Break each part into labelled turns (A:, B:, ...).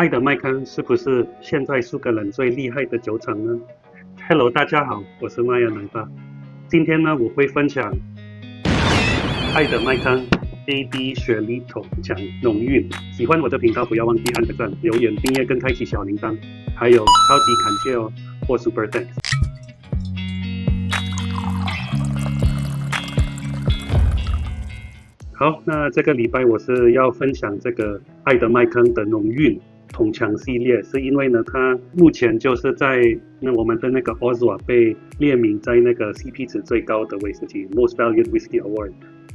A: 爱德麦康是不是现在苏格兰最厉害的酒厂呢？Hello，大家好，我是麦亚奶爸。今天呢，我会分享爱德麦康 AD 雪梨桶强浓韵。喜欢我的频道，不要忘记按个赞、留言、订阅跟开启小铃铛，还有超级感谢哦，或 Super Thanks。好，那这个礼拜我是要分享这个爱德麦康的浓韵桶强系列，是因为呢，它目前就是在我们的那个 Oswald 被列名在那个 CP 值最高的威士忌 Most Valued Whisky Award。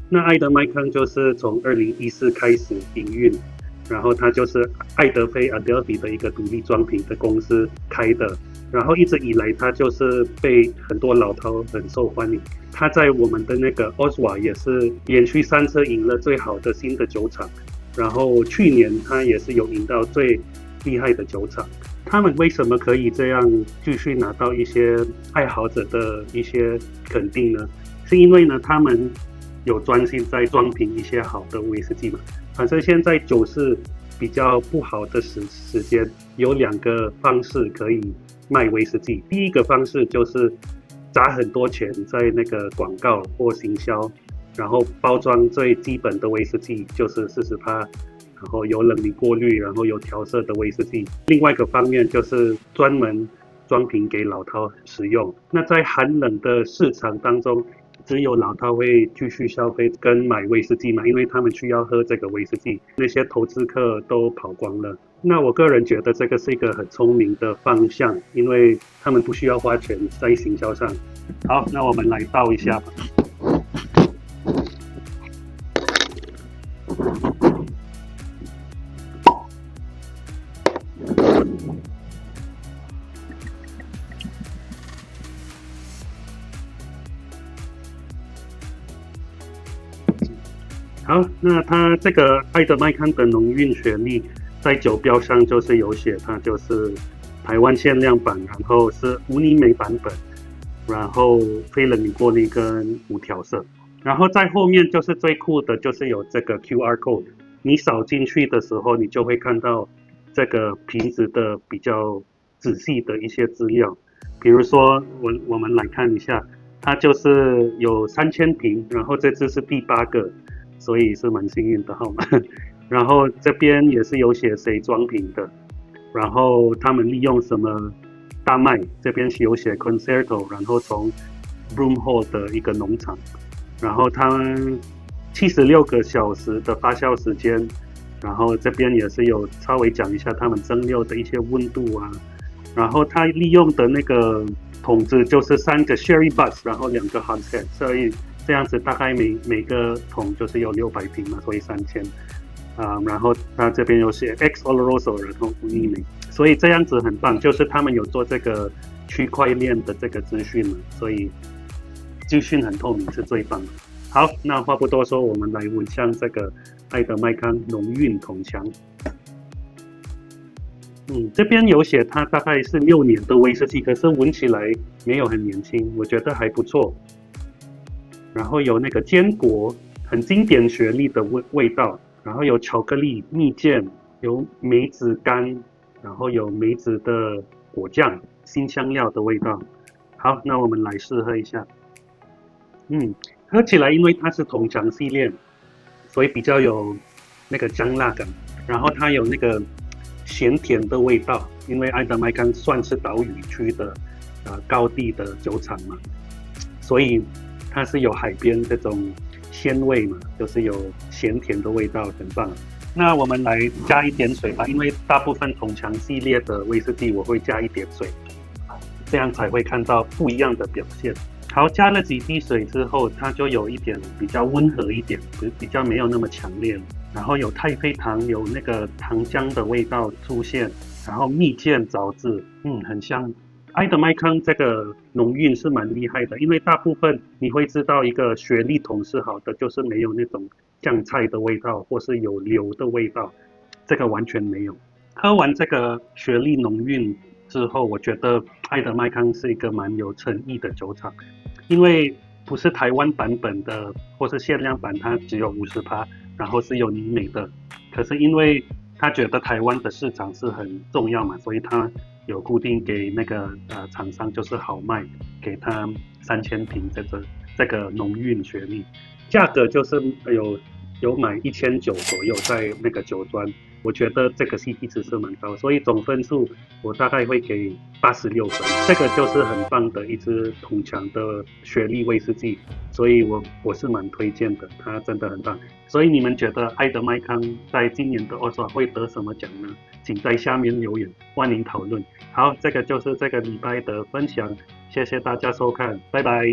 A: 那爱德麦康就是从2014开始营运，然后它就是爱德菲 Adelphi 的一个独立装瓶的公司开的，然后一直以来它就是被很多老饕很受欢迎。它在我们的那个 Oswald 也是连续3次赢了最好的新的酒厂，然后去年它也是有赢到最厉害的酒厂。他们为什么可以这样继续拿到一些爱好者的一些肯定呢？是因为呢，他们有专心在装瓶一些好的威士忌嘛。反正现在酒是比较不好的时间，有2个方式可以卖威士忌。第一个方式就是砸很多钱在那个广告或行销，然后包装最基本的威士忌就是40%，然后有冷凝过滤，然后有调色的威士忌。另外一个方面就是专门装瓶给老饕使用。那在寒冷的市场当中，只有老饕会继续消费跟买威士忌嘛，因为他们需要喝这个威士忌，那些投资客都跑光了。那我个人觉得这个是一个很聪明的方向，因为他们不需要花钱在行销上。好，那我们来倒一下吧。好，那它这个爱德麦康的浓韵雪莉在酒标上就是有写，它就是台湾限量版，然后是无泥煤版本，然后非冷凝过滤跟无调色。然后在后面就是最酷的，就是有这个 QR code， 你扫进去的时候，你就会看到这个瓶子的比较仔细的一些资料。比如说，我们来看一下，它就是有3000瓶，然后这次是第8个。所以是蛮幸运的号码。然后这边也是有写谁装瓶的，然后他们利用什么大麦，这边是有写 Concerto， 然后从 Broomhall 的一个农场，然后他们76个小时的发酵时间，然后这边也是有稍微讲一下他们蒸馏的一些温度啊，然后他利用的那个桶子就是3个 Sherry Butts， 然后2个 Hogshead， 所以这样子大概每个桶就是有600瓶嘛，所以3000。然后它这边有写 X Oloroso， 然后无泥煤，所以这样子很棒，就是他们有做这个区块链的这个资讯嘛，所以资讯很透明是最棒的。好，那话不多说，我们来闻香这个爱德麦康浓韵桶强。这边有写它大概是6年的威士忌，可是闻起来没有很年轻，我觉得还不错。然后有那个坚果，很经典雪莉的味道，然后有巧克力、蜜饯，有梅子干，然后有梅子的果酱、新香料的味道。好，那我们来试喝一下。喝起来因为它是桶强系列，所以比较有那个姜辣感，然后它有那个咸甜的味道，因为爱德麦康算是岛屿区的高地的酒厂嘛，所以它是有海边这种鲜味嘛，就是有咸甜的味道，很棒。那我们来加一点水吧，因为大部分桶强系列的威士忌我会加一点水，这样才会看到不一样的表现。好，加了几滴水之后，它就有一点比较温和一点，比较没有那么强烈，然后有太妃糖，有那个糖浆的味道出现，然后蜜饯、枣子，很香。爱德麦康这个浓韵是蛮厉害的，因为大部分你会知道一个雪莉桶是好的，就是没有那种酱菜的味道或是有硫的味道，这个完全没有。喝完这个雪莉浓韵之后，我觉得爱德麦康是一个蛮有诚意的酒厂，因为不是台湾版本的或是限量版，它只有50%，然后是有泥煤的。可是因为他觉得台湾的市场是很重要嘛，所以他有固定给那个厂商就是好卖，给他3000瓶这个浓韵雪莉，价格就是有买1900左右在那个酒庄，我觉得这个 CP 值是蛮高，所以总分数我大概会给86分，这个就是很棒的一支桶强的雪莉威士忌，所以我是蛮推荐的，它真的很棒。所以你们觉得爱德麦康在今年的奥斯卡会得什么奖呢？请在下面留言，欢迎讨论。好，这个就是这个礼拜的分享，谢谢大家收看，拜拜。